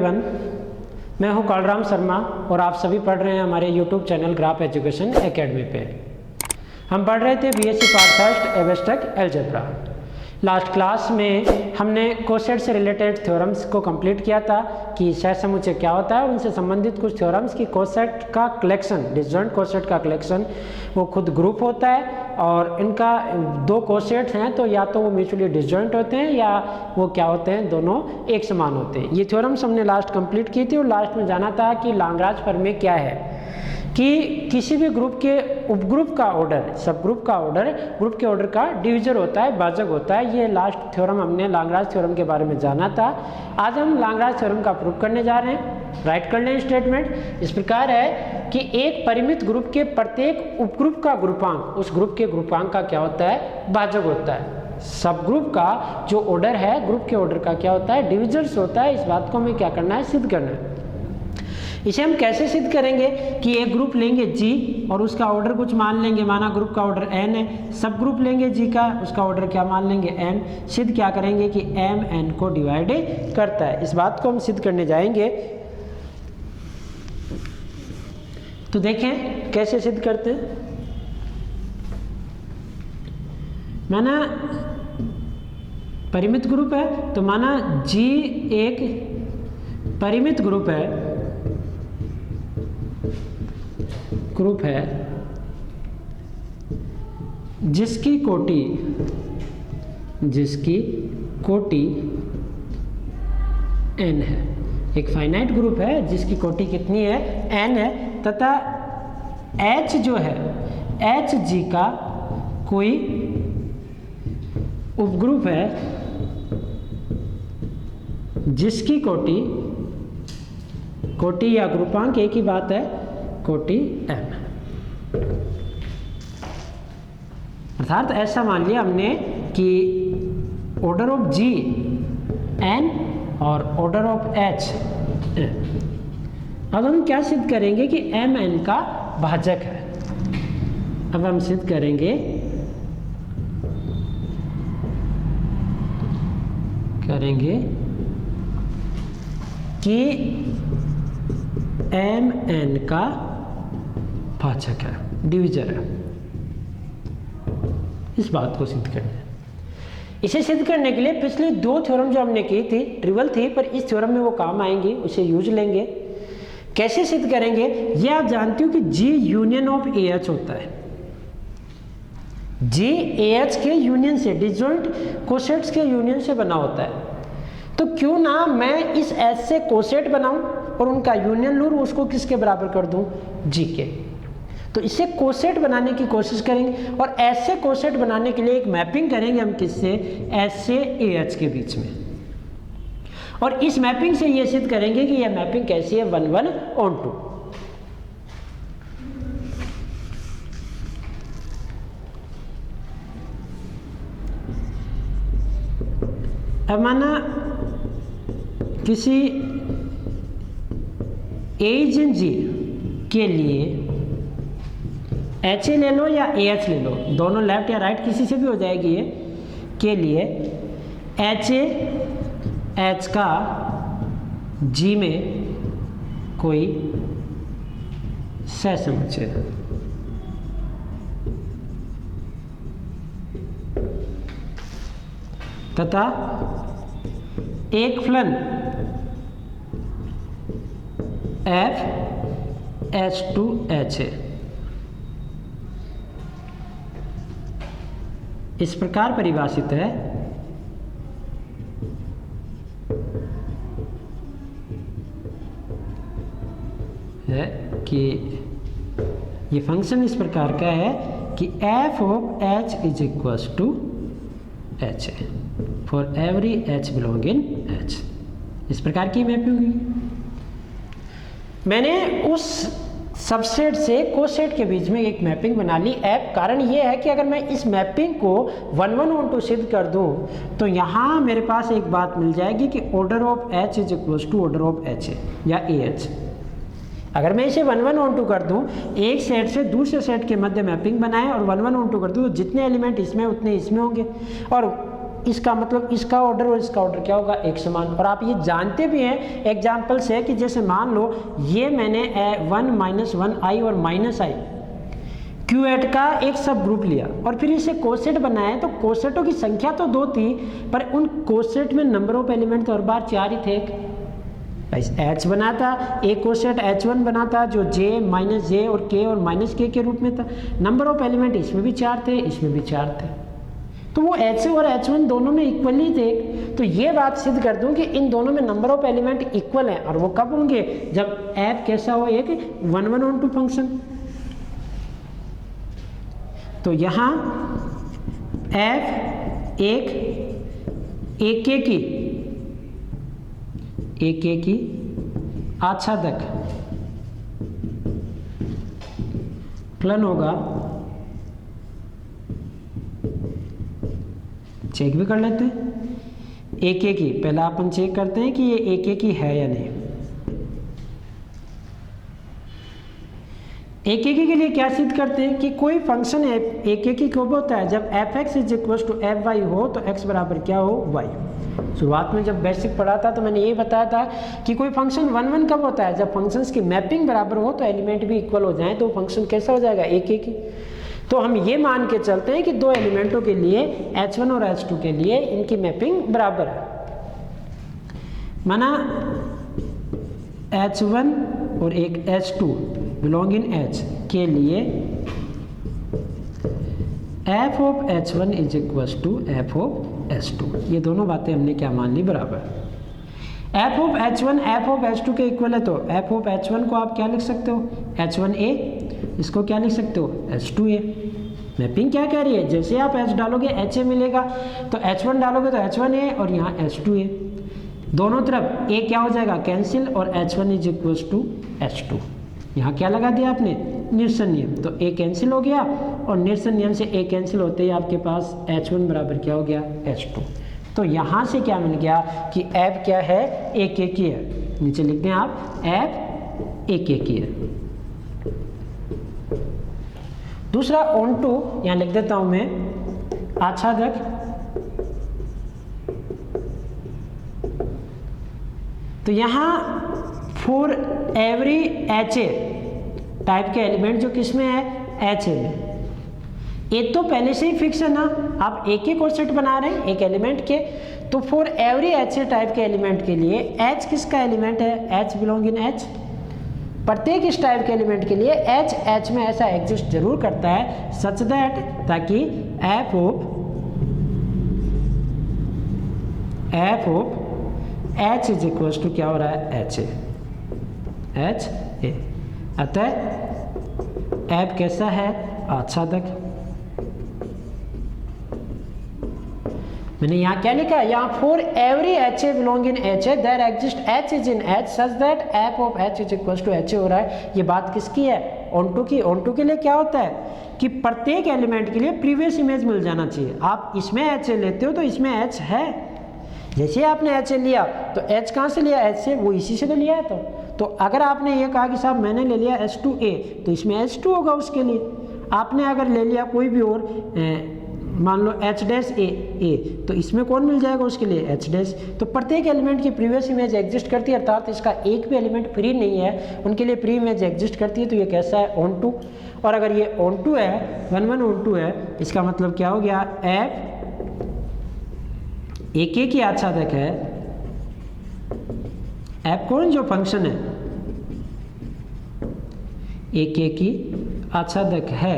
Everyone, मैं हूं कालराम शर्मा और आप सभी पढ़ रहे हैं हमारे YouTube channel graph education academy पे। हम पढ़ रहे थे BSc part first abstract algebra. Last class में हमने कोसेट से रिलेटेड थ्योरम्स को कंप्लीट किया था कि सहसमुच्चय क्या होता है, उनसे संबंधित कुछ थ्योरम्स की कोसेट का कलेक्शन, डिसजॉइंट कोसेट का कलेक्शन वो खुद ग्रुप होता है और इनका दो कोसेट्स हैं तो या तो वो म्यूचुअली डिसजॉइंट होते हैं या वो क्या होते हैं, दोनों एक समान होते हैं। ये थ्योरम्स हमने लास्ट कंप्लीट की थी और लास्ट में जाना था कि लाग्रांज प्रमेय क्या है, कि किसी भी ग्रुप के उपग्रुप का ऑर्डर, सब ग्रुप का ऑर्डर ग्रुप के ऑर्डर का डिवीजर होता है, भाजक होता है। ये लास्ट थ्योरम हमने लाग्रांज थ्योरम के बारे में जाना था। आज हम लाग्रांज थ्योरम का प्रूफ करने जा रहे हैं। राइट कर लें। स्टेटमेंट इस प्रकार है कि एक परिमित ग्रुप के प्रत्येक उपग्रुप का ग्रुपांक उस ग्रुप के ग्रुपांक का क्या होता है, भाजक होता है। सब ग्रुप का जो ऑर्डर है ग्रुप के ऑर्डर का क्या होता है, डिविजर्स होता है। इस बात को हमें क्या करना है, सिद्ध करना है। इसे हम कैसे सिद्ध करेंगे कि एक ग्रुप लेंगे G और उसका ऑर्डर कुछ मान लेंगे, माना ग्रुप का ऑर्डर n है। सब ग्रुप लेंगे G का, उसका ऑर्डर क्या मान लेंगे, n। सिद्ध क्या करेंगे कि m n को डिवाइड करता है। इस बात को हम सिद्ध करने जाएंगे। तो देखें कैसे सिद्ध करते हैं। माना परिमित ग्रुप है तो माना G एक परिमित ग्रुप है, जिसकी कोटि n है। एक फाइनाइट ग्रुप है जिसकी कोटि कितनी है, n है, तथा h जो है h G का कोई उपग्रुप है जिसकी कोटि या ग्रुपांक एक ही बात है, कोटि m। अर्थात ऐसा मान लिया हमने कि ऑर्डर ऑफ G n और ऑर्डर ऑफ H n। अब हम क्या सिद्ध करेंगे कि m n का भाजक है। अब हम सिद्ध करेंगे कि m n का भाजक है, डिवीजर है। इस बात को सिद्ध करना है। इसे सिद्ध करने के लिए पिछली दो थ्योरम जो हमने की थी ट्रिवियल थी, पर इस थ्योरम में वो काम आएंगी, उसे यूज लेंगे। कैसे सिद्ध करेंगे, ये आप जानते हो कि G यूनियन ऑफ AH होता है। G AH के यूनियन से, डिसजॉइंट कोसेट्स के यूनियन से बना होता है। तो क्यों ना मैं इस H से कोसेट बनाऊं और उनका यूनियन लूं, उसको किसके बराबर कर दूं, G के। तो इसे कोसेट बनाने की कोशिश करेंगे और ऐसे कोसेट बनाने के लिए एक मैपिंग करेंगे हम किससे, H से AH के बीच में। और इस मैपिंग से ये सिद्ध करेंगे कि यह मैपिंग कैसी है, 1:1:2। अब माना किसी एजेंट G के लिए HA ले लो या AH ले लो, दोनों लेफ्ट या राइट किसी से भी हो जाएगी, ये के लिए HA H का G में कोई सहसमुच्चय तथा एक फलन FH2H है। इस प्रकार परिभाषित है कि ये फंक्शन इस प्रकार का है कि f of h is equals to h for every h belong in h। इस प्रकार की मैपिंग होगी। मैंने उस सबसेट से कोसेट के बीच में एक मैपिंग बना ली f। कारण ये है कि अगर मैं इस मैपिंग को 1:1:2 सिद्ध कर दूं तो यहाँ मेरे पास एक बात मिल जाएगी कि order of h is equals to order of h या AH। अगर मैं इसे 1:1:2 कर दूं, एक सेट से दूसरे सेट के मध्य मैपिंग बनाए और 1:1:2 कर दूं, तो जितने एलिमेंट इसमें उतने इसमें होंगे और इसका मतलब इसका ऑर्डर और इसका ऑर्डर क्या होगा, एक समान। और आप ये जानते भी हैं एग्जाम्पल से कि जैसे मान लो ये मैंने 1 - 1i और -i क्यूएट का एक सब ग्रुप लिया और फिर इसे कोसेट बनाया, तो कोसेटों की संख्या तो 2 थी, पर उन कोसेट में नंबर ऑफ एलिमेंट तो हर बार 4 ही थे। H बना था, एक कोसेट H1 बना था जो J - J और K और -K के रूप में था। नंबर ऑफ एलिमेंट इसमें भी 4 थे, इसमें भी 4 थे, तो वो H और H1 दोनों में इक्वली थे। तो ये बात सिद्ध कर दूं कि इन दोनों में नंबर ऑफ एलिमेंट इक्वल है। और वो कब होंगे, जब f कैसा हो, एक 1-1-1-2 फंक्शन। तो यहाँ f एक की आच्छादक फलन होगा, चेक भी कर लेते हैं। एक की पहला अपन चेक करते हैं कि ये एक की है या नहीं। एक के लिए क्या सिद्ध करते हैं कि कोई फंक्शन एक की कब होता है, जब f(x) = fy हो तो x बराबर क्या हो, y। शुरुआत में जब बेसिक पढ़ा था तो मैंने ये बताया था कि कोई फंक्शन 1-1 कब होता है, जब फंक्शंस की मैपिंग बराबर हो तो एलिमेंट भी इक्वल हो जाए, तो फंक्शन कैसा हो जाएगा, एक की। तो हम ये मान के चलते हैं कि दो एलिमेंटों के लिए H1 और H2 के लिए इनकी मैपिंग बराबर है। माना H1 और एक H2 बिलोंग इन H के लिए f of H1 = f of H2, ये दोनों बातें हमने क्या मान ली, बराबर। f of H1 f of H2 के इक्वल है, तो f ऑफ H1 को आप क्या लिख सकते हो, H1a, इसको क्या लिख सकते हो, H2a। मैपिंग क्या कह रही है, जैसे आप H डालोगे HA मिलेगा, तो H1 डालोगे तो H1a और यहाँ H2a, दोनों तरफ a क्या हो जाएगा, कैंसिल, और H1 = H2। यहाँ क्या लगा दिया आपने, निरसन नियम, तो a कैंसिल हो गया और निरसन नियम से a कैंसिल होते ही आपके पास H1 बराबर क्या हो गया, H2। तो यहाँ से क्या मिल गया कि f क्या है, एक की है। नीचे लिखते हैं आप f एक की है। दूसरा ऑन टू, यहाँ लिख देता हूँ मैं, आच्छादक तो यहाँ फॉर एवरी HA टाइप के एलिमेंट जो किसमें है, HA में, एक तो पहले से ही फिक्स है ना, आप एक ही कोसेट बना रहे हैं एक एलिमेंट के, तो फॉर एवरी HA टाइप के एलिमेंट के लिए H किसका एलिमेंट है, H बिलोंग इन H। प्रत्येक इस टाइप के एलिमेंट के लिए H में ऐसा एग्जिस्ट जरूर करता है, सच दैट, ताकि f ऑफ H = क्या हो रहा है, HA। अतः f कैसा है, आच्छादक। मैंने यहाँ क्या लिखा है, यहाँ for every HA belong in HA there exist H is in H such that f of H = HA हो रहा है। ये बात किसकी है, ऑन2 की। ऑन2 के लिए क्या होता है कि प्रत्येक एलिमेंट के लिए प्रीवियस इमेज मिल जाना चाहिए। आप इसमें HA लेते हो तो इसमें H है, जैसे आपने HA लिया तो H कहाँ से लिया, H से, वो इसी से तो लिया है। तो अगर आपने ये कहा कि साहब मैंने ले लिया H2a, तो इसमें H2 होगा उसके लिए। आपने अगर ले लिया कोई भी और मान लो H'(a), तो इसमें कौन मिल जाएगा उसके लिए, H'। तो प्रत्येक एलिमेंट की प्रीवियस इमेज एग्जिस्ट करती है, अर्थात इसका एक भी एलिमेंट फ्री नहीं है, उनके लिए प्री इमेज एग्जिस्ट करती है। तो ये कैसा है, ऑन2। और अगर ये ऑन2 है, 1-1 ऑन2 है, इसका मतलब क्या हो गया, f एक की आच्छादक है। f कौन, जो फंक्शन है, एक की आच्छादक है,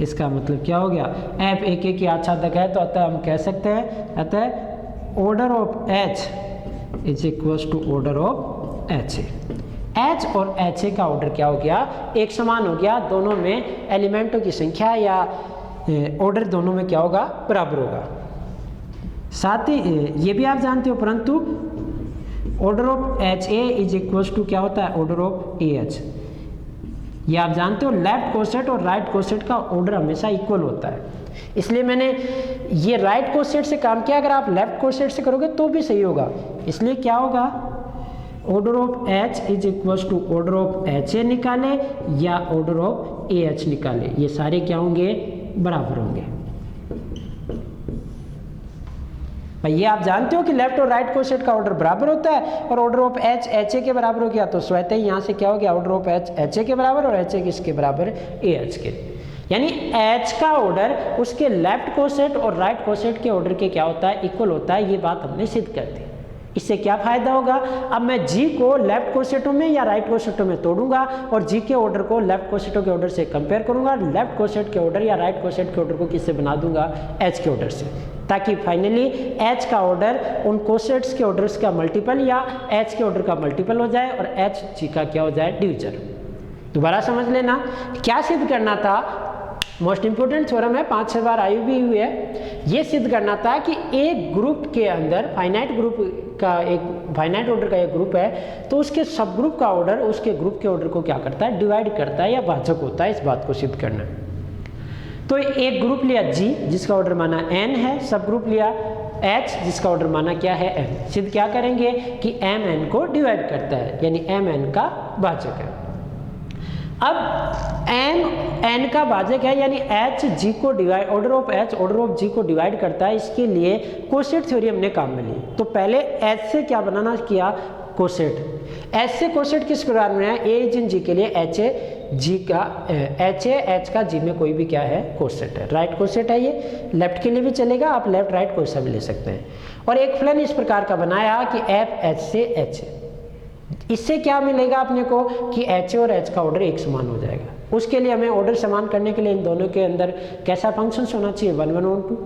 इसका मतलब क्या हो गया, f एक की आच्छादक है, तो अतः हम कह सकते हैं, अतः order of H = order of HA। H और HA का ऑर्डर क्या हो गया, एक समान हो गया, दोनों में एलिमेंटों की संख्या या ऑर्डर दोनों में क्या होगा, बराबर होगा। साथ ही ये भी आप जानते हो, परंतु ऑर्डर ऑफ HA = क्या होता है, ऑर्डर ऑफ AH। ये आप जानते हो, लेफ्ट कोसेट और राइट कोसेट का ऑर्डर हमेशा इक्वल होता है, इसलिए मैंने ये राइट कोसेट से काम किया। अगर आप लेफ्ट कोसेट से करोगे तो भी सही होगा। इसलिए क्या होगा, order of H = order of HA निकाले या ऑर्डर ऑफ AH निकाले, ये सारे क्या होंगे, बराबर होंगे। भाई ये आप जानते हो कि लेफ्ट और राइट कोसेट का ऑर्डर बराबर होता है, और order of H H A के बराबर हो गया, तो स्वतः ही यहाँ से क्या हो गया, order of H H A के बराबर और एच ए किसके बराबर, ए एच के। यानी एच का ऑर्डर उसके लेफ्ट कोसेट और राइट कोसेट के ऑर्डर के क्या होता है, इक्वल होता है। ये बात हमने सिद्ध कर दी। इससे क्या फायदा होगा, अब मैं जी को लेफ्ट कोसेटों में या राइट कोसेटों में तोड़ूंगा और जी के ऑर्डर को लेफ्ट कोसेटों के ऑर्डर से कंपेयर करूंगा, लेफ्ट कोसेट के ऑर्डर या राइट कोसेट के ऑर्डर को किससे बना दूंगा, एच के ऑर्डर से, ताकि फाइनली एच का ऑर्डर उन कोसेट्स के ऑर्डर्स का मल्टीपल या एच के ऑर्डर का मल्टीपल हो जाए और एच जी का क्या हो जाए, डिवीजर। दोबारा समझ लेना क्या सिद्ध करना था, मोस्ट इंपोर्टेंट थ्योरम है, 5-6 बार आई भी हुई है। ये सिद्ध करना था कि एक ग्रुप के अंदर फाइनाइट ग्रुप का एक फाइनाइट ऑर्डर का एक ग्रुप है, तो उसके सब ग्रुप का ऑर्डर उसके ग्रुप के ऑर्डर को क्या करता है, डिवाइड करता है या भाजक होता है। इस बात को सिद्ध करना है। तो एक ग्रुप लिया जी जिसका ऑर्डर माना n है, सब ग्रुप लिया h जिसका ऑर्डर माना क्या है, m। सिद्ध क्या करेंगे कि m n को डिवाइड करता है, यानी m n का भाजक है। अब m n का भाजक है, यानी h g को divide, order of h order of g को डिवाइड करता है। इसके लिए कोसेट थ्योरी हमने काम में ली। तो पहले h से क्या बनाना किया, कोसेट। h से कोसेट किस प्रकार में है, a जिन g के लिए h a g का h a h का g में कोई भी क्या है, कोसेट है, राइट कोसेट है। ये लेफ्ट के लिए भी चलेगा, आप लेफ्ट राइट कोई सा भी ले सकते हैं। और एक फलन इस प्रकार का बनाया कि f h से h, इससे क्या मिलेगा अपने को कि एच और एच का ऑर्डर एक समान हो जाएगा। उसके लिए हमें ऑर्डर समान करने के लिए इन दोनों के अंदर कैसा फंक्शन होना चाहिए, 1-1-on-2।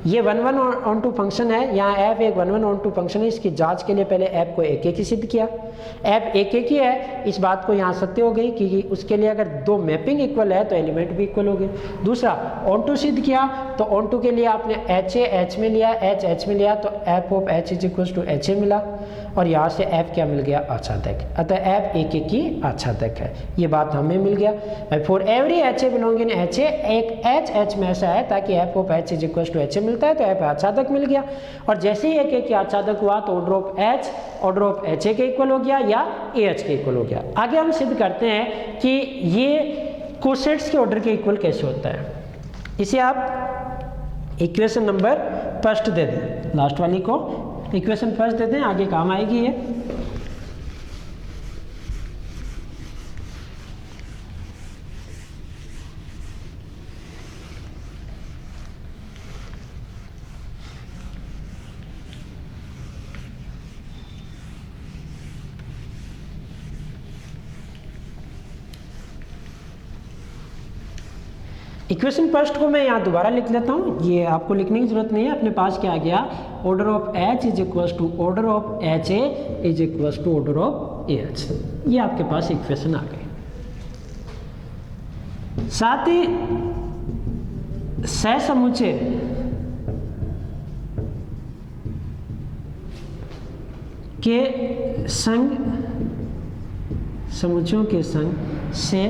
ये 1-1-on-2 फंक्शन है, यहाँ f एक 1-1-on-2 फंक्शन है। इसकी जांच के लिए पहले f को एक ही सिद्ध किया, f एक ही है, इस बात को यहाँ सत्य हो गई कि उसके लिए अगर दो मैपिंग इक्वल है तो एलिमेंट भी इक्वल हो गए। दूसरा on2 सिद्ध किया, तो on2 के लिए आपने h h में लिया, h h में लिया, तो f of h is equal to h मिला, और यहाँ से f क्या मिल गया, आच्छादक। अतः f एक की आच्छादक है, ये बात हमें मिल गया। For every H A belong in H A, एक एच एच में ऐसा है ताकि F of H is equal to H A मिलता है, तो एफ आच्छादक मिल गया। और जैसे ही एक आच्छादक हुआ तो order of H order of H ए के इक्वल हो गया या ए एच के इक्वल हो गया। आगे हम सिद्ध करते हैं कि ये कोसेट्स के ऑर्डर के इक्वल कैसे होता है। इसे आप इक्वेशन नंबर फर्स्ट दे दें, लास्ट वाली को इक्वेशन फर्स्ट दे दें, आगे काम आएगी ये। इक्वेशन फर्स्ट को मैं यहाँ दोबारा लिख लेता हूँ, ये आपको लिखने की जरूरत नहीं है, अपने पास क्या आ गया, order of H is equal to order of H A is equal to order of A H. ये आपके पास इक्वेशन आ गई। साथ ही सहसमुच्चय के संग, समुच्चयों के संग से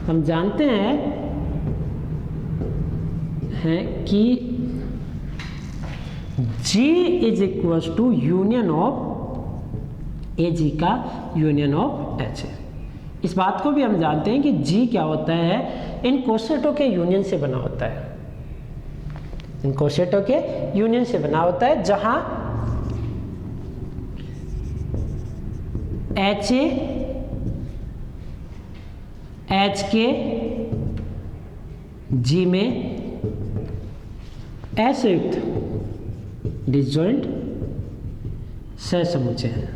हम जानते हैं कि G is equal to union of A G का यूनियन ऑफ एच है। इस बात को भी हम जानते हैं कि G क्या होता है, इन कोसेटों के यूनियन से बना होता है, इन कोसेटों के यूनियन से बना होता है, जहां एच ए एच के जी में असंयुक्त डिसजॉइंट सहसमुच्चय है।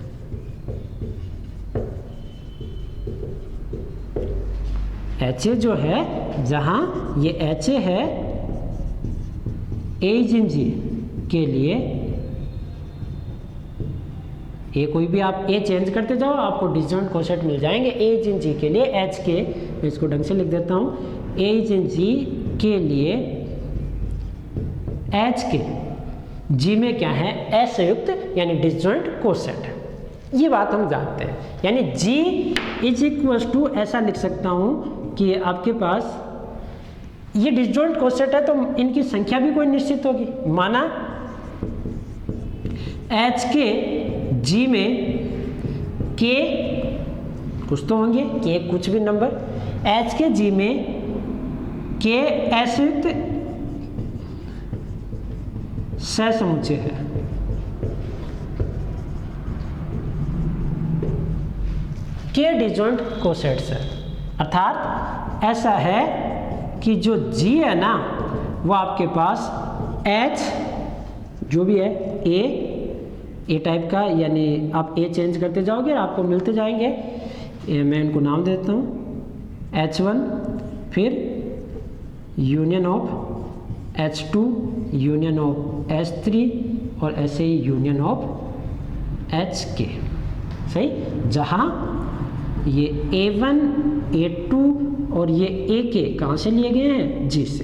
एच ए जो है, जहां ये एच ए है ए जिन जी के लिए, ए कोई भी आप ए चेंज करते जाओ आपको डिसजॉइंट कोसेट मिल जाएंगे। ए जिन जी के लिए एच के, मैं इसको ढंग से लिख देता हूँ, ए जिन जी के लिए एच के जी में क्या है, असंयुक्त यानी डिसजॉइंट कोसेट है। ये बात हम जानते हैं, यानी जी इज इक्वल टू, ऐसा लिख सकता हूँ कि आपके पास ये डिसजॉइंट कोसेट है तो इनकी संख्या भी कोई निश्चित होगी। माना एच के जी में के कुछ तो होंगे, के कुछ भी नंबर, एच के जी में के असंयुक्त सहसमुच्चय है। के डिसजॉइंट कोसेट्स है, अर्थात ऐसा है कि जो G है ना वो आपके पास H जो भी है ए टाइप का, यानी आप ए चेंज करते जाओगे और आपको मिलते जाएंगे। मैं इनको नाम देता हूँ H1, फिर union of H2, union of H3 और ऐसे ही यूनियन ऑफ HK। सही, जहाँ ये A1, A2 और ये AK कहाँ से लिए गए हैं? G से।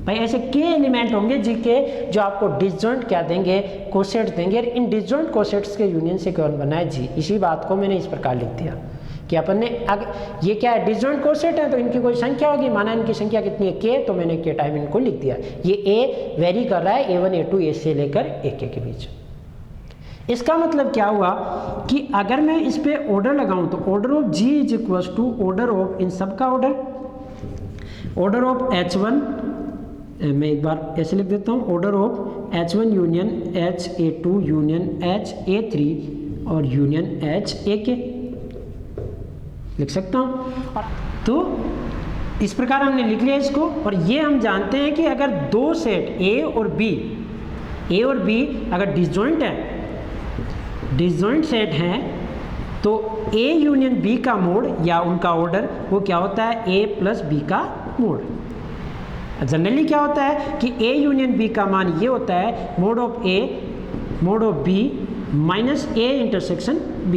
भाई ऐसे के एलिमेंट होंगे जी के जो आपको डिसजॉइंट क्या देंगे? कोसेट्स देंगे। और इन डिसजॉइंट कोसेट्स के यूनियन से कौन बना है? जी। इसी बात को मैंने इस प्रकार लिख दिया कि अपन ने ये क्या है? डिसजॉइंट कोसेट है तो इनकी कोई संख्या होगी, माना इनकी संख्या कितनी है? के, तो मैंने के टाइम इनको लिख दिया। ये ए वेरी कर रहा है A1, A2, A से लेकर AK के बीच। इसका मतलब क्या हुआ कि अगर मैं इस पे ऑर्डर लगाऊं तो order of G is equal to order of इन सब का ऑर्डर ऑफ H1, मैं एक बार ऐसे लिख देता हूँ, order of H1 union HA2 union HA3 और यूनियन HAK लिख सकता हूँ। तो इस प्रकार हमने लिख लिया इसको। और ये हम जानते हैं कि अगर दो सेट A और B अगर डिसजॉइंट सेट हैं तो A यूनियन B का मोड या उनका ऑर्डर वो क्या होता है? A प्लस B का मोड। जनरली क्या होता है कि A यूनियन B का मान ये होता है mode of A mode of B minus A intersection B।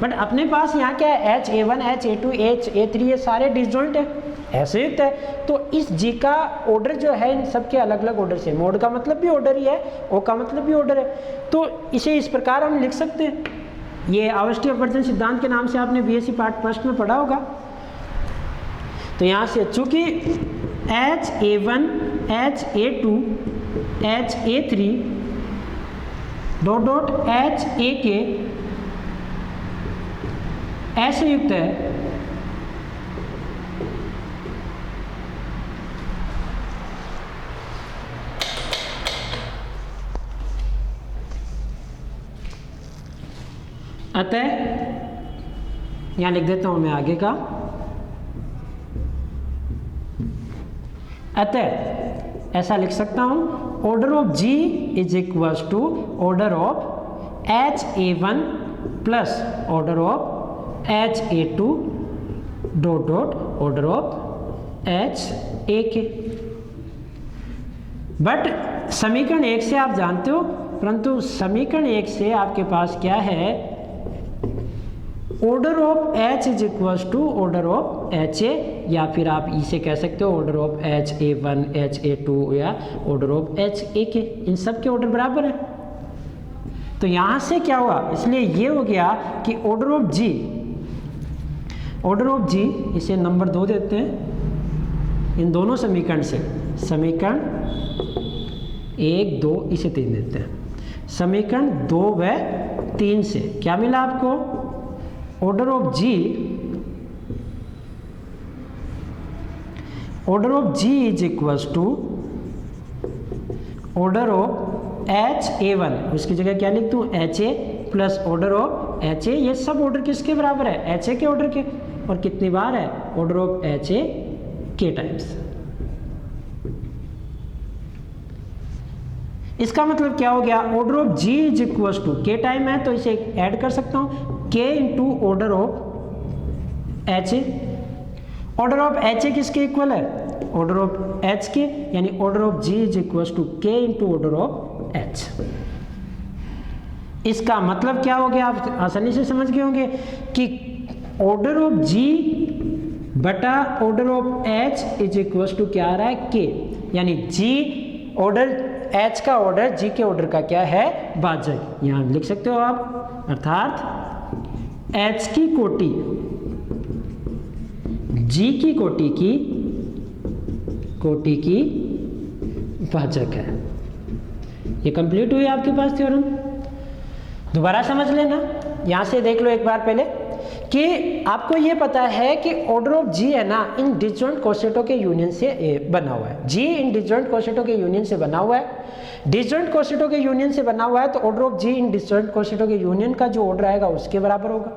But अपने पास यहाँ क्या है? HA1, HA2, HA3 ये सारे डिसजॉइंट है, ऐसे युक्त है। तो इस G का ऑर्डर जो है इन सब के अलग अलग ऑर्डर से, मोड का मतलब भी ऑर्डर ही है, O का मतलब भी ऑर्डर है, तो इसे इस प्रकार हम लिख सकते हैं। ये आवृष्टि अपवर्जन सिद्धांत के नाम से आपने BSc पार्ट फर्स्ट में पढ़ा होगा। तो यहाँ से चूंकि HA1, HA2, HA3 dot HAK ऐसे युक्त है, अतः यहाँ लिख देता हूँ मैं आगे का। अतः ऐसा लिख सकता हूँ order of G is equal to order of HA1 plus order of HA2 dot order of HAK। But समीकरण 1 से आप जानते हो, परंतु समीकरण 1 से आपके पास क्या है? Order of H is equal to order of HA, या फिर आप इसे कह सकते हो ऑर्डर ऑफ HA1, HA2 या ऑर्डर ऑफ HAK। इन सब के ऑर्डर बराबर है। तो यहाँ से क्या हुआ? इसलिए ये हो गया कि ऑर्डर ऑफ G इसे नंबर 2 देते हैं इन दोनों समीकरण से, समीकरण 1, 2 इसे 3 देते हैं। समीकरण 2 व 3 से क्या मिला आपको? Order of G is equal to order of HA1, उसकी जगह क्या लिख दूँ? HA plus order of HA। ये सब ऑर्डर किसके बराबर है? HA के ऑर्डर के। और कितनी बार है? Order of HA K times. इसका मतलब क्या हो गया? Order of G is equal to K time है तो इसे ऐड कर सकता हूँ, K into order of HA। Order of HA किसके इक्वल है? ऑर्डर ऑफ H के, यानी order of G is equal to K into order of H। इसका मतलब क्या हो गया? आप आसानी से समझ गए होंगे कि ऑर्डर ऑफ G बटा order of H is equal to क्या आ रहा है? K, यानी G ऑर्डर H का ऑर्डर G के ऑर्डर का क्या है? भाजक। यहाँ लिख सकते हो आप, अर्थात H की कोटि G की कोटि की भाजक है। ये कंप्लीट हुई आपके पास थ्योरम। दोबारा समझ लेना, यहाँ से देख लो एक बार पहले कि आपको ये पता है कि ऑर्डर ऑफ जी है ना इन डिसजॉइंट कोसेटों के यूनियन से बना हुआ है। जी इन डिसजॉइंट कोसेटों के यूनियन से बना हुआ है। डिसजॉइंट कोसेटों के यूनियन से बना हुआ है तो ऑर्डर ऑफ जी इन डिसजॉइंट कोसेटों के यूनियन का जो ऑर्डर आएगा उसके बराबर होगा।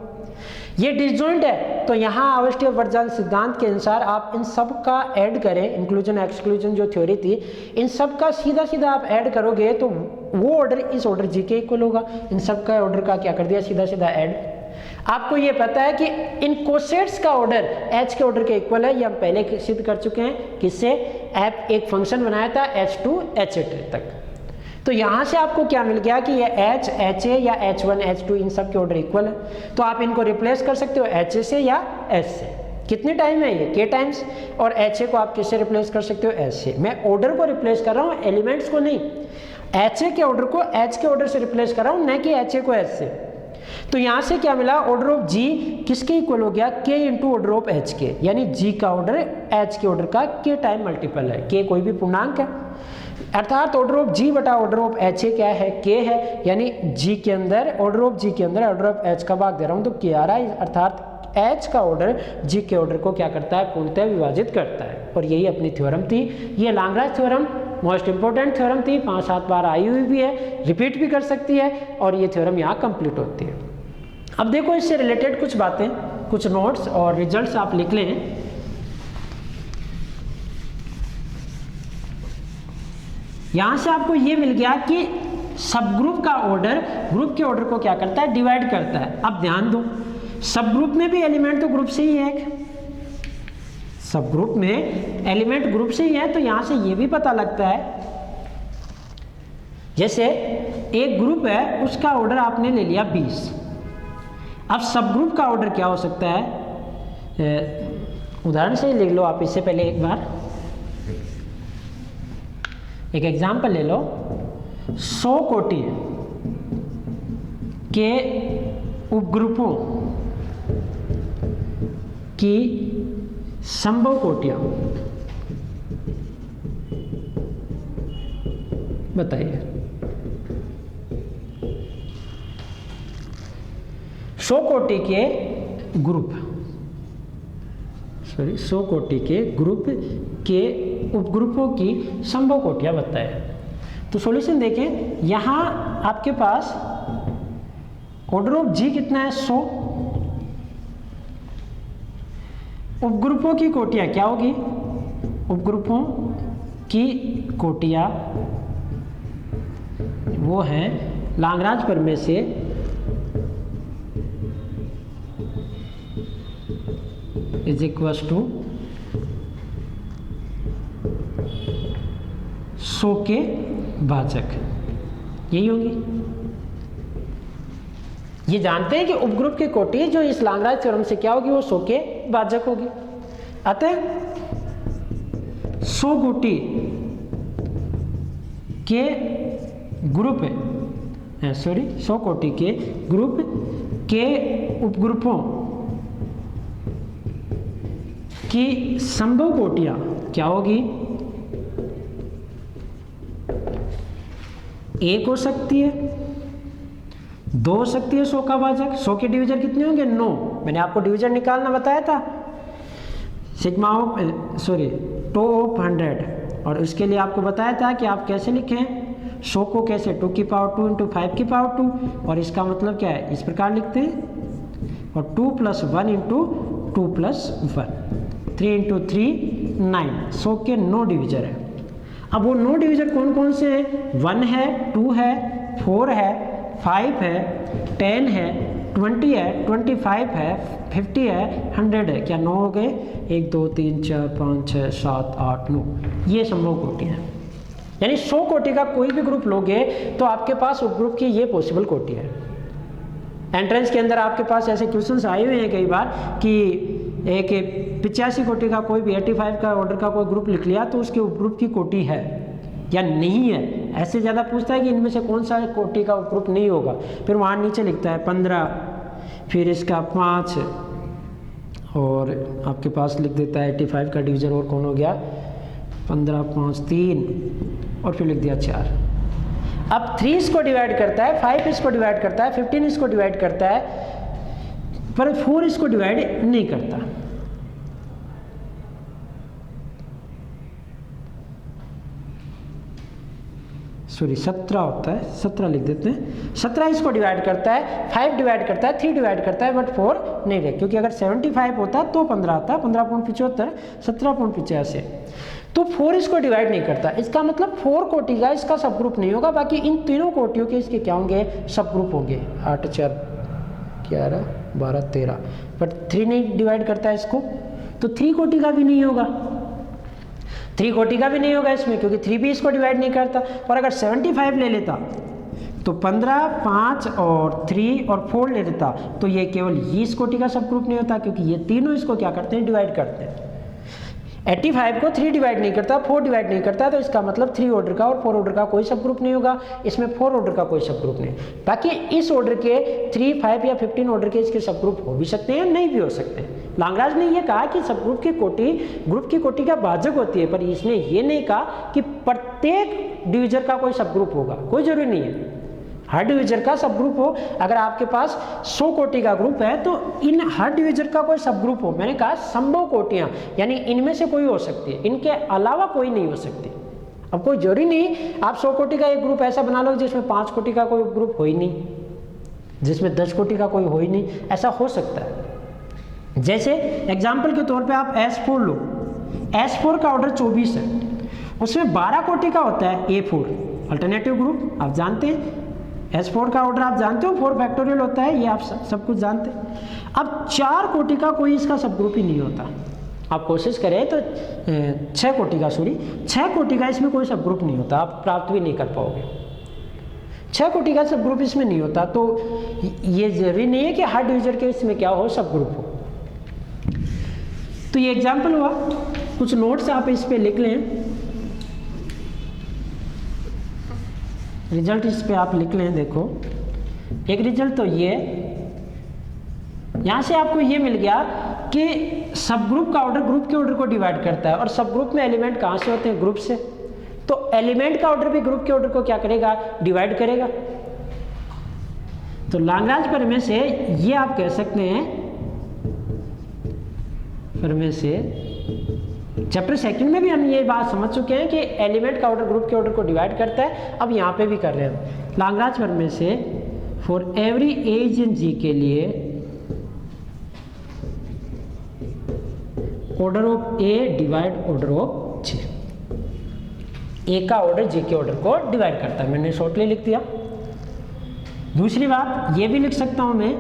ये डिसजॉइंट है तो यहाँ आवष्टीय वर्जन सिद्धांत के अनुसार आप इन सब का ऐड करें, इंक्लूजन एक्सक्लूजन जो थ्योरी थी, इन सब का सीधा सीधा आप ऐड करोगे तो वो ऑर्डर इस ऑर्डर जी के इक्वल होगा। इन सब का ऑर्डर का क्या कर दिया, सीधा सीधा ऐड। आपको ये पता है कि इन कोसेट्स का ऑर्डर एच के ऑर्डर के इक्वल है, ये हम पहले सिद्ध कर चुके हैं। किससे? एफ एक फंक्शन बनाया था H2 H8 तक। तो यहाँ से आपको क्या मिल गया कि ये H, HA या H1, H2 इन सब के ऑर्डर इक्वल है। तो आप इनको रिप्लेस कर सकते हो HA से या S से। कितने टाइम है ये? K times. और HA को आप किससे रिप्लेस कर सकते हो? S से। मैं ऑर्डर को रिप्लेस कर रहा हूँ, एलिमेंट्स को नहीं। HA के ऑर्डर को H के ऑर्डर से रिप्लेस कर रहा हूँ, न कि HA को S से। तो यहाँ से क्या मिला? ऑर्डर ऑफ G किसके इक्वल हो गया? K into order of H के, यानी G का ऑर्डर H के ऑर्डर का K टाइम मल्टीपल है। K कोई भी पूर्णांक है, अर्थात ऑर्डर ऑफ G बटा ऑर्डर ऑफ HA क्या है? K है। यानी G के अंदर ऑर्डर ऑफ G के अंदर ऑर्डर ऑफ H का भाग दे रहा हूँ तो K आ रहा है, अर्थात H का ऑर्डर G के ऑर्डर को क्या करता है? पूर्णतः विभाजित करता है। और यही अपनी थ्योरम थी। ये Lagrange theorem most important theorem थी, 5-7 बार आई हुई भी है, रिपीट भी कर सकती है और ये थ्योरम यहाँ कंप्लीट होती है। अब देखो इससे रिलेटेड कुछ बातें, कुछ नोट्स और रिजल्ट्स आप लिख लें। यहाँ से आपको ये मिल गया कि सब ग्रुप का ऑर्डर ग्रुप के ऑर्डर को क्या करता है? डिवाइड करता है। अब ध्यान दो, सब ग्रुप में भी एलिमेंट तो ग्रुप से ही है, सब ग्रुप में एलिमेंट ग्रुप से ही है। तो यहाँ से ये भी पता लगता है, जैसे एक ग्रुप है उसका ऑर्डर आपने ले लिया 20। अब सब ग्रुप का ऑर्डर क्या हो सकता है? उदाहरण से ही लिख लो आप, इससे पहले एक बार एक एग्जाम्पल ले लो। 100 कोटि के उपग्रुपों की संभव कोटियां बताइए। 100 कोटि के ग्रुप, 100 कोटि के ग्रुप के उपग्रुपों की संभव कोटियां बताएं। तो सॉल्यूशन देखें, यहाँ आपके पास ऑर्डर ऑफ G कितना है? 100। उपग्रुपों की कोटियां क्या होगी? उपग्रुपों की कोटियां वो हैं लाग्रांज प्रमेय से इज इक्वल्स टू 100 के भाजक, यही होगी। ये जानते हैं कि उपग्रुप की कोटि जो इस लाग्रांज थ्योरम से क्या होगी? वो 100 के भाजक होगी। अतः 100 कोटि के ग्रुप है, 100 कोटि के ग्रुप के उपग्रुपों की संभव कोटियां क्या होगी? एक हो सकती है, 2 हो सकती है 100 का भाजक। 100 के डिवीजर कितने होंगे? 9। मैंने आपको डिवीजर निकालना बताया था, सिग्मा ऑफ टो ऑफ 100, और उसके लिए आपको बताया था कि आप कैसे लिखें 100 को, कैसे 2 की पावर 2 इंटू 5 की पावर 2, और इसका मतलब क्या है? इस प्रकार लिखते हैं, और 2 + 1 इंटू 2 + 1, 3 इंटू 3 9। 100 के 9 डिवीजर है। अब वो 9 डिवीजर कौन कौन से हैं? 1 है, 2 है, 4 है, 5 है, 10 है, 20 है, 25 है, 50 है, 100 है। क्या 9 हो गए? 1 2 3 4 5 6 7 8 9, ये संभव कोटि है। यानी 100 कोटि का कोई भी ग्रुप लोगे तो आपके पास उपग्रुप की ये पॉसिबल कोटि है। एंट्रेंस के अंदर आपके पास ऐसे क्वेश्चंस आए हुए हैं कई बार कि एक 85 कोटि का कोई भी 85 का ऑर्डर का कोई ग्रुप लिख लिया तो उसके उपग्रुप की कोटि है या नहीं है। ऐसे ज़्यादा पूछता है कि इनमें से कौन सा कोटि का उपग्रुप नहीं होगा। फिर वहाँ नीचे लिखता है 15, फिर इसका 5, और आपके पास लिख देता है 85 का डिवीजर और कौन हो गया? 15 5 3, और फिर लिख दिया 4। अब 3 इसको डिवाइड करता है, 5 इसको डिवाइड करता है, 15 इसको डिवाइड करता है, पर 4 इसको डिवाइड नहीं करता। सॉरी 17 होता है, 17 लिख देते हैं। 17 इसको डिवाइड करता है, 5 डिवाइड करता है, 3 डिवाइड करता है, बट 4 नहीं रहे, क्योंकि अगर 75 होता तो 15 आता, 15.75, 17.85, तो 4 इसको डिवाइड नहीं करता। इसका मतलब 4 कोटि का इसका सब ग्रुप नहीं होगा, बाकी इन तीनों कोटियों के इसके क्या होंगे, सब ग्रुप होंगे। 8 4 11 12 13, बट 3 नहीं डिवाइड करता है इसको, तो 3 कोटि का भी नहीं होगा, 3 कोटि का भी नहीं होगा इसमें, क्योंकि 3 भी इसको डिवाइड नहीं करता। और अगर 75 ले लेता तो 15, 5 और 3 और 4 ले लेता, तो ये केवल ये इस कोटि का सब ग्रुप नहीं होता, क्योंकि ये तीनों इसको क्या करते हैं, डिवाइड करते हैं। 85 को 3 डिवाइड नहीं करता, 4 डिवाइड नहीं करता, तो इसका मतलब 3 ऑर्डर का और 4 ऑर्डर का कोई सब ग्रुप नहीं होगा, इसमें 4 ऑर्डर का कोई सब ग्रुप नहीं। बाकी इस ऑर्डर के 3, 5 या 15 ऑर्डर के इसके सब ग्रुप हो भी सकते हैं, नहीं भी हो सकते हैं। लांगराज ने ये कहा कि सब ग्रुप की कोटि ग्रुप की कोटि का भाजक होती है, पर इसने ये नहीं कहा कि प्रत्येक डिविजर का कोई सब ग्रुप होगा, कोई जरूरी नहीं है हर डिविजर का सब ग्रुप हो। अगर आपके पास 100 कोटि का ग्रुप है तो इन हर डिविजर का कोई सब ग्रुप हो। मैंने कहा संभव कोटियां, यानी इनमें से कोई हो सकती है, इनके अलावा कोई नहीं हो सकती। अब कोई जरूरी नहीं आप 100 कोटि का एक ग्रुप ऐसा बना लो जिसमें 5 कोटि का कोई ग्रुप हो ही नहीं, जिसमें 10 कोटि का कोई हो ही नहीं, ऐसा हो सकता है। जैसे एग्जाम्पल के तौर पर आप S4 लो, S4 का ऑर्डर 24 है, उसमें 12 कोटि का होता है A4 अल्टरनेटिव ग्रुप, आप जानते हैं। S4 का ऑर्डर आप जानते हो 4 फैक्टोरियल होता है, ये आप सब कुछ जानते हैं। अब 4 कोटि का कोई इसका सब ग्रुप ही नहीं होता। आप कोशिश करें तो 6 कोटि का 6 कोटि का इसमें कोई सब ग्रुप नहीं होता, आप प्राप्त भी नहीं कर पाओगे। 6 कोटि का सब ग्रुप इसमें नहीं होता, तो ये जरूरी नहीं है कि हर डिविजन के इसमें क्या हो, सब ग्रुप हो। तो ये एग्जाम्पल हुआ, कुछ नोट्स आप इस पे लिख लें, रिजल्ट इस पे आप लिख लें। देखो एक रिजल्ट तो ये, यहां से आपको ये मिल गया कि सब ग्रुप का ऑर्डर ग्रुप के ऑर्डर को डिवाइड करता है, और सब ग्रुप में एलिमेंट कहां से होते हैं, ग्रुप से। तो एलिमेंट का ऑर्डर भी ग्रुप के ऑर्डर को क्या करेगा, डिवाइड करेगा। तो लांगराज प्रमेय से ये आप कह सकते हैं, प्रमेय से चैप्टर 2 में भी हम ये बात समझ चुके हैं कि एलिमेंट का ऑर्डर ग्रुप के ऑर्डर को डिवाइड करता है। अब यहाँ पे भी कर रहे हैं लांगराज प्रमेय से, for every a in G के लिए order of a divide order of G, a का ऑर्डर जी के ऑर्डर को डिवाइड करता है। मैंने शॉर्टली लिख दिया। दूसरी बात ये भी लिख सकता हूँ मैं,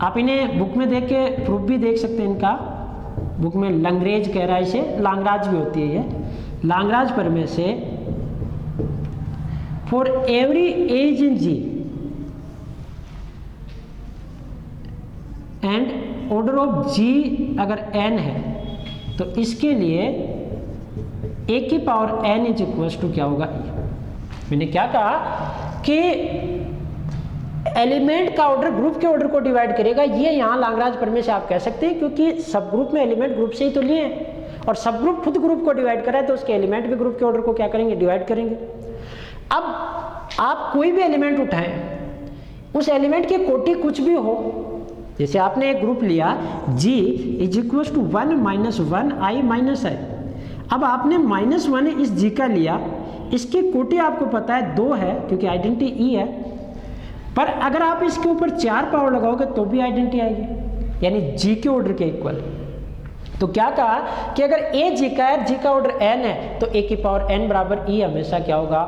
आप इन्हें बुक में देख के प्रूफ भी देख सकते हैं। इनका बुक में लंगरेज कह रहा है, इसे लांगराज भी होती है ये। लांगराज प्रमेय से for every a in G and order of G अगर n है, तो इसके लिए a की power n is equal to क्या होगा, मैंने क्या कहा कि एलिमेंट का ऑर्डर ग्रुप के ऑर्डर को डिवाइड करेगा। ये यहाँ लांगराज प्रमेय से आप कह सकते हैं, क्योंकि सब ग्रुप में एलिमेंट ग्रुप से ही तो लिए हैं, और सब ग्रुप खुद ग्रुप को डिवाइड करा है, तो उसके एलिमेंट भी ग्रुप के ऑर्डर को क्या करेंगे, डिवाइड करेंगे। अब आप कोई भी एलिमेंट उठाएं, उस एलिमेंट की कोटि कुछ भी हो, जैसे आपने एक ग्रुप लिया G is equal to 1 - 1 I - I। अब आपने -1 इस G का लिया, इसकी कोटि आपको पता है 2 है, क्योंकि आइडेंटिटी E है, पर अगर आप इसके ऊपर 4 पावर लगाओगे तो भी आइडेंटिटी आएगी, यानी G के ऑर्डर के इक्वल। तो क्या कहा कि अगर A G का है, G का ऑर्डर n है, तो A की पावर n बराबर E हमेशा क्या होगा,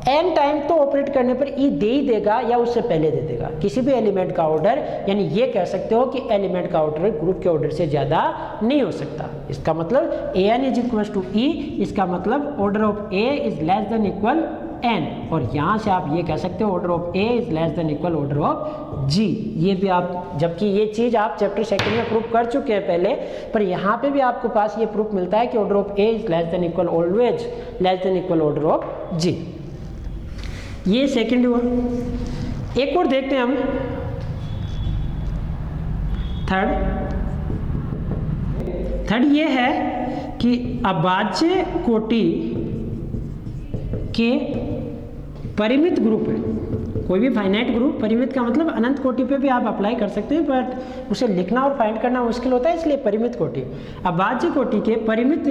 n टाइम तो ऑपरेट करने पर E दे ही देगा या उससे पहले दे देगा किसी भी एलिमेंट का ऑर्डर। यानी ये कह सकते हो कि एलिमेंट का ऑर्डर ग्रुप के ऑर्डर से ज्यादा नहीं हो सकता। इसका मतलब an is equal to E, इसका मतलब order of A is less than equal n, और यहां से आप ये कह सकते हो order of A is less than equal order of G। ये भी आप, जबकि ये चीज आप चैप्टर 2 में प्रूफ कर चुके हैं पहले, पर यहाँ पे भी आपको पास ये प्रूफ मिलता है कि order of A is less than equal always less than equal order of G। ये सेकंड हुआ। एक और देखते हैं हम थर्ड ये है कि अभाज्य कोटि के परिमित ग्रुप है, कोई भी फाइनाइट ग्रुप, परिमित का मतलब अनंत कोटि पे भी आप अप्लाई कर सकते हैं, बट उसे लिखना और फाइंड करना मुश्किल होता है, इसलिए परिमित कोटि। अभाज्य कोटि के परिमित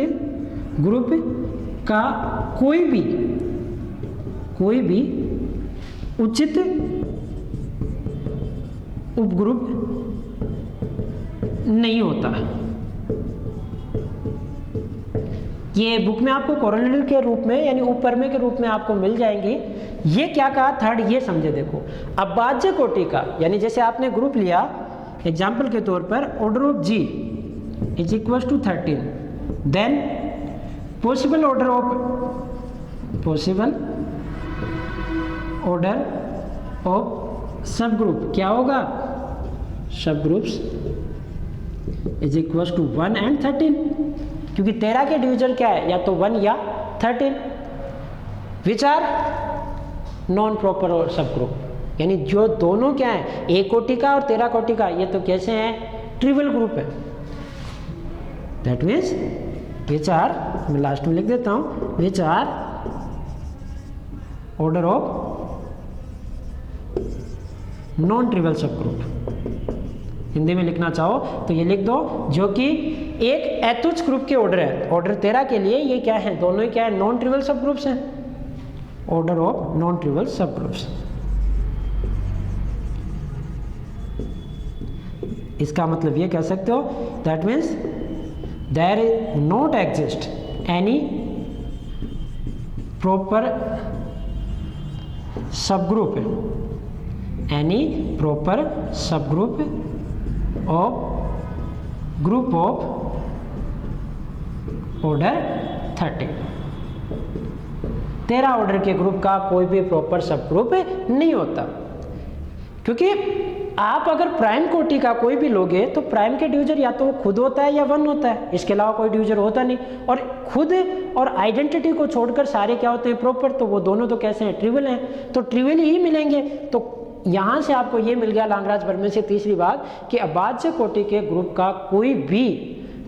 ग्रुप का कोई भी उचित उपग्रुप नहीं होता। ये बुक में आपको कोरोलरी के रूप में यानी उपप्रमेय के रूप में आपको मिल जाएंगी। ये क्या कहा थर्ड, ये समझे देखो। अभाज्य कोटि का यानी जैसे आपने ग्रुप लिया एग्जाम्पल के तौर पर order of G is equal to 13, then possible order of subgroup क्या होगा, subgroups is equal to 1 and 13, क्योंकि 13 के डिवीजन क्या है, या तो 1 या 13, विच आर नॉन प्रॉपर और सब ग्रुप, यानी जो दोनों क्या है, ए कोटि का और 13 कोटि का, ये तो कैसे हैं, ट्रिवियल ग्रुप है। दैट मीन्स विच आर, मैं लास्ट में लिख देता हूं, which are order of non trivial subgroup. Hindi में लिखना चाहो तो ये लिख दो, जो कि एक एतुच्छ ग्रुप के ऑर्डर है। ऑर्डर 13 के लिए ये क्या है, दोनों ही क्या है, नॉन ट्रिवियल सब ग्रुप्स हैं, order of non trivial subgroups. इसका मतलब ये कह सकते हो, that means there is not exist any proper subgroup, any proper subgroup of group of order 13 order के ग्रुप का कोई भी प्रॉपर सब ग्रुप नहीं होता। क्योंकि आप अगर प्राइम कोटि का कोई भी लोगे तो प्राइम के डिवीजर या तो वो खुद होता है या 1 होता है, इसके अलावा कोई डिवीजर होता नहीं। और खुद और आइडेंटिटी को छोड़कर सारे क्या होते हैं, प्रॉपर, तो वो दोनों तो कैसे हैं, ट्रिवियल हैं, तो ट्रिवियल ही मिलेंगे। तो यहाँ से आपको ये मिल गया लांगराज प्रमेय से तीसरी बात कि अभाज्य कोटि के ग्रुप का कोई भी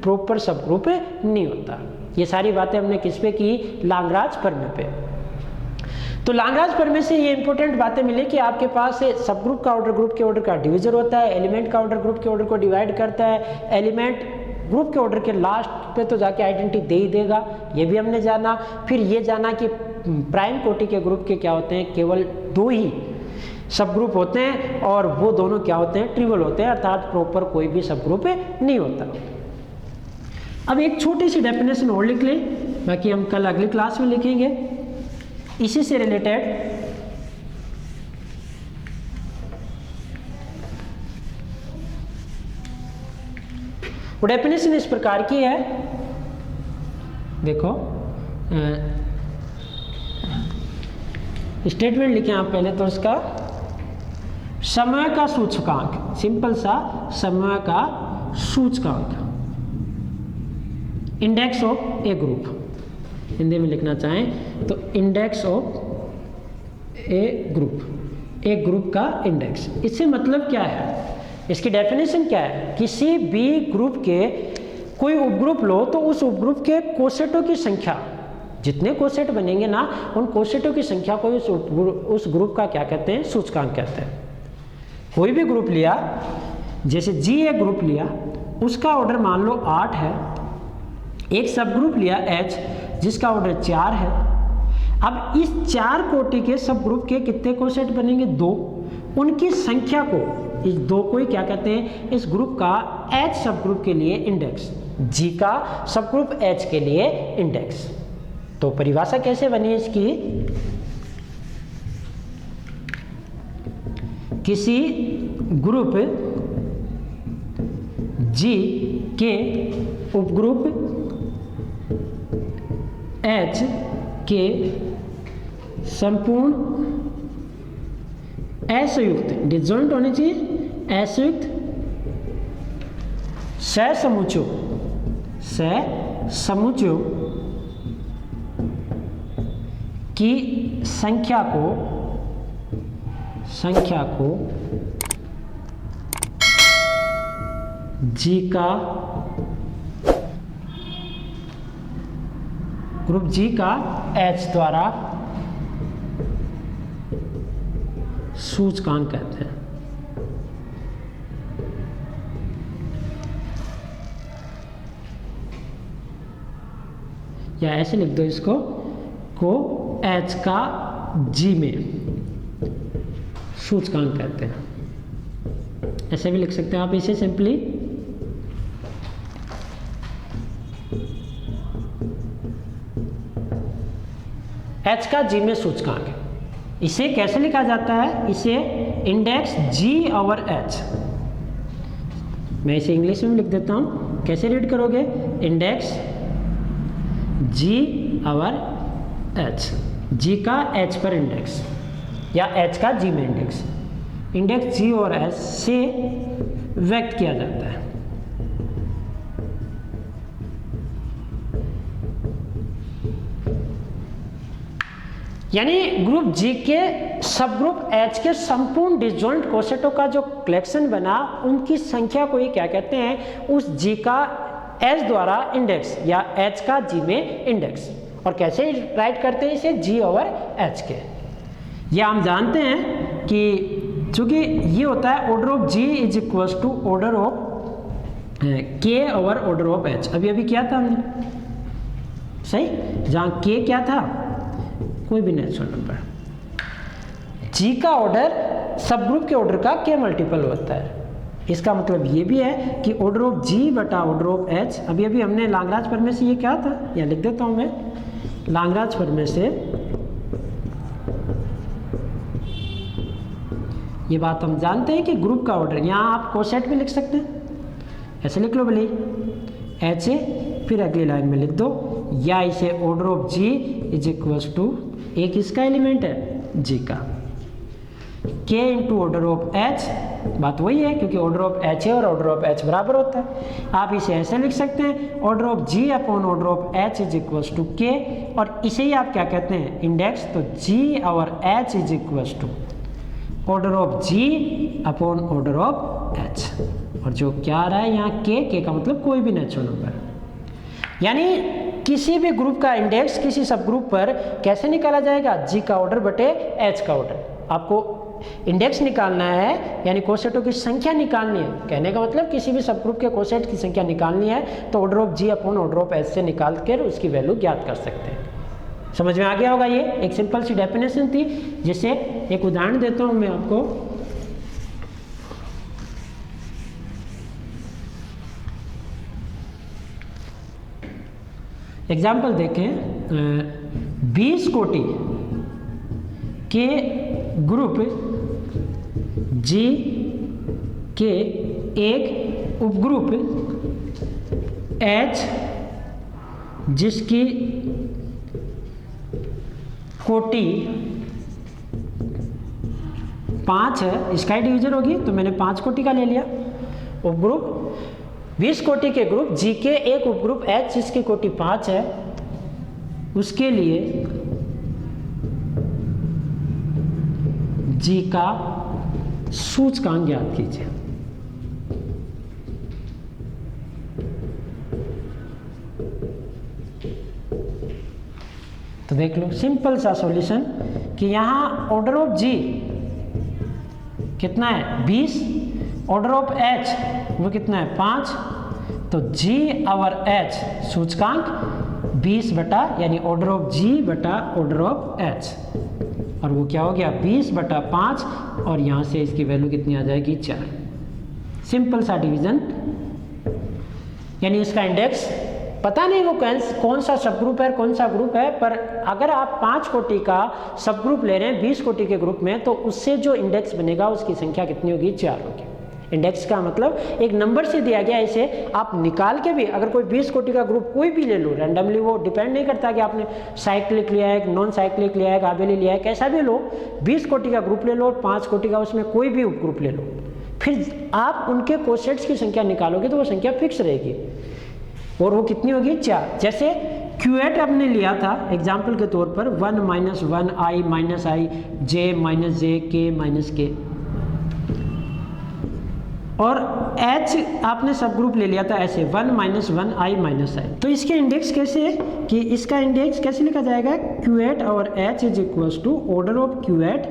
प्रॉपर सब ग्रुप नहीं होता। ये सारी बातें हमने किस पे की, लांगराज प्रमेय पे। तो लांगराज प्रमेय से ये इंपॉर्टेंट बातें मिली कि आपके पास सब ग्रुप का ऑर्डर ग्रुप के ऑर्डर का डिवीजर होता है, एलिमेंट का ऑर्डर ग्रुप के ऑर्डर को डिवाइड करता है, एलिमेंट ग्रुप के ऑर्डर के लास्ट पे तो जाके आइडेंटिटी दे ही देगा, ये भी हमने जाना। फिर ये जाना कि प्राइम कोटि के ग्रुप के क्या होते हैं, केवल 2 ही सब ग्रुप होते हैं, और वो दोनों क्या होते हैं, ट्रिवियल होते हैं, अर्थात प्रॉपर कोई भी सब ग्रुप नहीं होता। अब एक छोटी सी डेफिनेशन और लिख लें, बाकी हम कल अगली क्लास में लिखेंगे इसी से रिलेटेड। वो डेफिनेशन इस प्रकार की है, देखो स्टेटमेंट लिखें आप पहले तो उसका, समय का सूचकांक, सिंपल सा समय का सूचकांक, index of A group, Hindi में लिखना चाहें तो इंडेक्स ऑफ ए ग्रुप का इंडेक्स। इससे मतलब क्या है, इसकी डेफिनेशन क्या है, किसी भी ग्रुप के कोई उपग्रुप लो तो उस उपग्रुप के कोसेटों की संख्या, जितने कोसेट बनेंगे ना, उन कोसेटों की संख्या को उस ग्रुप का क्या कहते हैं, सूचकांक कहते हैं। कोई भी ग्रुप लिया, जैसे G एक ग्रुप लिया, उसका ऑर्डर मान लो 8 है, एक सब ग्रुप लिया H जिसका ऑर्डर 4 है। अब इस 4 कोटि के सब ग्रुप के कितने कोसेट बनेंगे, 2, उनकी संख्या को, इस 2 को ही क्या कहते हैं, इस ग्रुप का H सब ग्रुप के लिए इंडेक्स, G का सब ग्रुप H के लिए इंडेक्स। तो परिभाषा कैसे बनी इसकी, किसी ग्रुप G के उपग्रुप H के संपूर्ण असंयुक्त, डिसजॉइंट होनी चाहिए, असंयुक्त सहसमुच्चयों की संख्या को G का ग्रुप G का H द्वारा सूचकांक कहते हैं। या ऐसे लिख दो इसको, को H का G में सूचकांक कहते हैं। ऐसे भी लिख सकते हैं आप इसे सिंपली। H का G में सूचकांक है। इसे कैसे लिखा जाता है? इसे इंडेक्स G/H। मैं इसे इंग्लिश में लिख देता हूं, कैसे रीड करोगे? इंडेक्स G/H, G का H पर इंडेक्स या H का G में इंडेक्स, इंडेक्स G और H से व्यक्त किया जाता है। यानी ग्रुप G के सब ग्रुप H के संपूर्ण डिसजॉइंट कोसेटों का जो कलेक्शन बना, उनकी संख्या को ही क्या कहते हैं? उस G का H द्वारा इंडेक्स या H का G में इंडेक्स। और कैसे राइट करते हैं इसे? G/H के। ये हम जानते हैं कि चूंकि ये होता है order of G is equals to order of K/ऑर्डर ऑफ H। अभी किया था हमने, सही? जहाँ K क्या था? कोई भी नेचुरल नंबर। G का ऑर्डर सब ग्रुप के ऑर्डर का K मल्टीपल होता है। इसका मतलब ये भी है कि ऑर्डर ऑफ G बटा ऑर्डर ऑफ H। अभी हमने लाग्रांज प्रमेय से ये क्या था, या लिख देता हूं मैं, लाग्रांज प्रमेय से ये बात हम जानते हैं कि ग्रुप का ऑर्डर, यहाँ आप कोसेट भी लिख सकते हैं, ऐसे लिख लो भले H है, फिर अगली लाइन में लिख दो, या इसे order of G is equals to, एक इसका एलिमेंट है G का, K into order of H। बात वही है क्योंकि ऑर्डर ऑफ H है और ऑर्डर ऑफ H बराबर होता है। आप इसे ऐसे लिख सकते हैं, order of G upon order of H is equals to K, और इसे ही आप क्या कहते हैं? इंडेक्स। तो G/H is equals to order of G upon order of H। और जो क्या आ रहा है यहाँ K का मतलब कोई भी नेचुरल नंबर। यानी किसी भी ग्रुप का इंडेक्स किसी सब ग्रुप पर कैसे निकाला जाएगा? G का ऑर्डर बटे H का ऑर्डर। आपको इंडेक्स निकालना है, यानी कोसेटों की संख्या निकालनी है। कहने का मतलब किसी भी सब ग्रुप के कोसेट की संख्या निकालनी है तो order of G upon order of H से निकाल कर उसकी वैल्यू ज्ञात कर सकते हैं। समझ में आ गया होगा? ये एक सिंपल सी डेफिनेशन थी, जिसे एक उदाहरण देता हूं मैं आपको। एग्जाम्पल देखें, 20 कोटि के ग्रुप G के एक उपग्रुप H जिसकी कोटि 5 है, इसका ही डिवीजन होगी, तो मैंने 5 कोटि का ले लिया उपग्रुप। 20 कोटि के ग्रुप G के एक उपग्रुप H जिसकी कोटि 5 है, उसके लिए G का सूचकांक ज्ञात कीजिए। तो देख लो सिंपल सा सॉल्यूशन कि यहाँ ऑर्डर ऑफ G कितना है? 20, ऑर्डर ऑफ H वो कितना है? 5। तो G/H सूचकांक 20 बटा, यानी ऑर्डर ऑफ G बटा ऑर्डर ऑफ H, और वो क्या हो गया? 20 बटा 5, और यहाँ से इसकी वैल्यू कितनी आ जाएगी? 4। सिंपल सा डिवीजन। यानी इसका इंडेक्स पता नहीं वो कौन सा सब ग्रुप है, कौन सा ग्रुप है, पर अगर आप 5 कोटि का सब ग्रुप ले रहे हैं 20 कोटि के ग्रुप में, तो उससे जो इंडेक्स बनेगा उसकी संख्या कितनी होगी? 4 होगी। इंडेक्स का मतलब एक नंबर से दिया गया, इसे आप निकाल के भी, अगर कोई 20 कोटि का ग्रुप कोई भी ले लो रैंडमली, वो डिपेंड नहीं करता कि आपने साइक्लिक लिया है, नॉन साइक्लिक लिया है, गाबेली लिया है, कैसा भी लो, 20 कोटि का ग्रुप ले लो, 5 कोटि का उसमें कोई भी उप ग्रुप ले लो, फिर आप उनके कोसेट्स की संख्या निकालोगे तो वो संख्या फिक्स रहेगी, और वो कितनी होगी? 4। जैसे Q8 आपने लिया था एग्जाम्पल के तौर पर, 1 - 1 I - I J - J K - K, और H आपने सब ग्रुप ले लिया था ऐसे 1 - 1 I - I। तो इसके इंडेक्स कैसे है कि इसका इंडेक्स कैसे लिखा जाएगा? Q8 और H is equals to order of Q8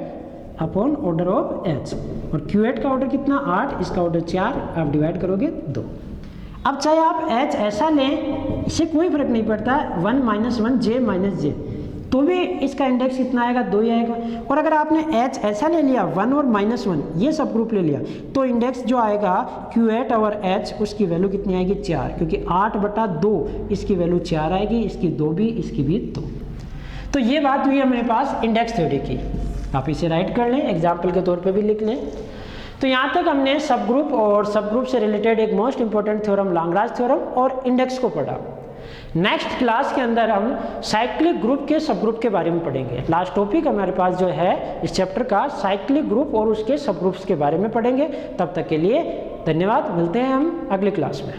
upon order of H, और क्यूएट का ऑर्डर कितना 8, इसका ऑर्डर 4, आप डिवाइड करोगे 2। अब चाहे आप एच ऐसा लें, इससे कोई फर्क नहीं पड़ता, 1 - 1 j - j, तो भी इसका इंडेक्स कितना आएगा 2 ही आएगा। और अगर आपने एच ऐसा ले लिया 1 और -1 ये सब ग्रुप ले लिया, तो इंडेक्स जो आएगा Q8 और H उसकी वैल्यू कितनी आएगी 4, क्योंकि 8/2 इसकी वैल्यू 4 आएगी, इसकी 2 भी, इसकी भी 2। तो ये बात हुई हमारे पास इंडेक्स थ्योरी की। आप इसे राइट कर लें, एग्जाम्पल के तौर पर भी लिख लें। तो यहाँ तक हमने सब ग्रुप और सब ग्रुप से रिलेटेड एक most important theorem Lagrange theorem और इंडेक्स को पढ़ा। नेक्स्ट क्लास के अंदर हम साइक्लिक ग्रुप के सब ग्रुप के बारे में पढ़ेंगे। लास्ट टॉपिक हमारे पास जो है इस चैप्टर का साइक्लिक ग्रुप और उसके सब ग्रुप्स के बारे में पढ़ेंगे। तब तक के लिए धन्यवाद, मिलते हैं हम अगली क्लास में।